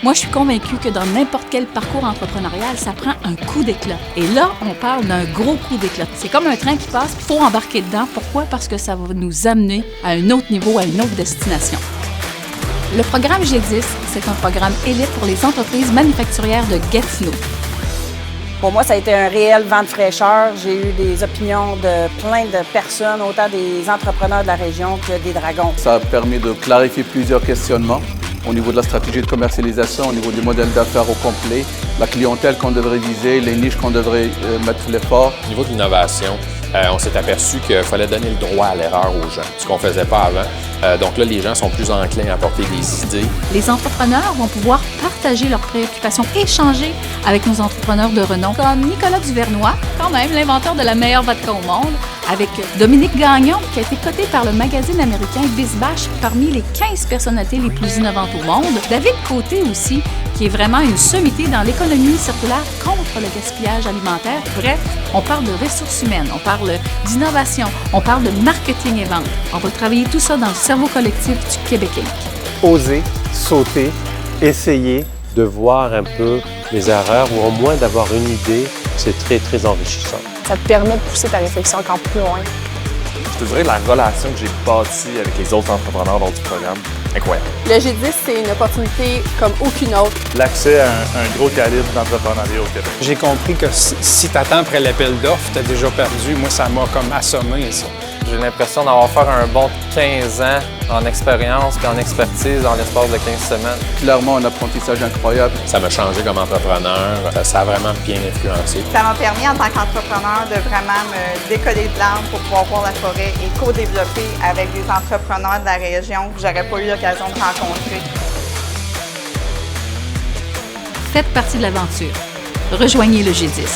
Moi, je suis convaincue que dans n'importe quel parcours entrepreneurial, ça prend un coup d'éclat. Et là, on parle d'un gros coup d'éclat. C'est comme un train qui passe, il faut embarquer dedans. Pourquoi? Parce que ça va nous amener à un autre niveau, à une autre destination. Le programme G10, c'est un programme élite pour les entreprises manufacturières de Gatineau. Pour moi, ça a été un réel vent de fraîcheur. J'ai eu des opinions de plein de personnes, autant des entrepreneurs de la région que des dragons. Ça a permis de clarifier plusieurs questionnements au niveau de la stratégie de commercialisation, au niveau du modèle d'affaires au complet, la clientèle qu'on devrait viser, les niches qu'on devrait mettre l'effort. Au niveau de l'innovation, on s'est aperçu qu'il fallait donner le droit à l'erreur aux gens, ce qu'on ne faisait pas avant. Donc là, les gens sont plus enclins à apporter des idées. Les entrepreneurs vont pouvoir partager leurs préoccupations, échanger avec nos entrepreneurs de renom, comme Nicolas Duvernois, quand même l'inventeur de la meilleure vodka au monde, avec Dominique Gagnon, qui a été coté par le magazine américain BizBash parmi les 15 personnalités les plus innovantes au monde. David Côté aussi, qui est vraiment une sommité dans l'économie circulaire contre le gaspillage alimentaire. Bref, on parle de ressources humaines, on parle d'innovation, on parle de marketing et vente. On va travailler tout ça dans le cerveau collectif du Québec Inc. Oser, sauter, essayer de voir un peu les erreurs ou au moins d'avoir une idée, c'est très, très enrichissant. Ça te permet de pousser ta réflexion encore plus loin. Je te dirais la relation que j'ai bâtie avec les autres entrepreneurs dans du programme, incroyable. Le G10, c'est une opportunité comme aucune autre. L'accès à un gros calibre d'entrepreneuriat au Québec. J'ai compris que si tu attends après l'appel d'offres, tu as déjà perdu. Moi, ça m'a comme assommé, ça. J'ai l'impression d'avoir fait un bon 15 ans en expérience et en expertise dans l'espace de 15 semaines. Clairement, un apprentissage incroyable. Ça m'a changé comme entrepreneur. Ça a vraiment bien influencé. Ça m'a permis en tant qu'entrepreneur de vraiment me décoller de l'arbre pour pouvoir voir la forêt et co-développer avec des entrepreneurs de la région que j'aurais pas eu l'occasion de rencontrer. Faites partie de l'aventure. Rejoignez le G10.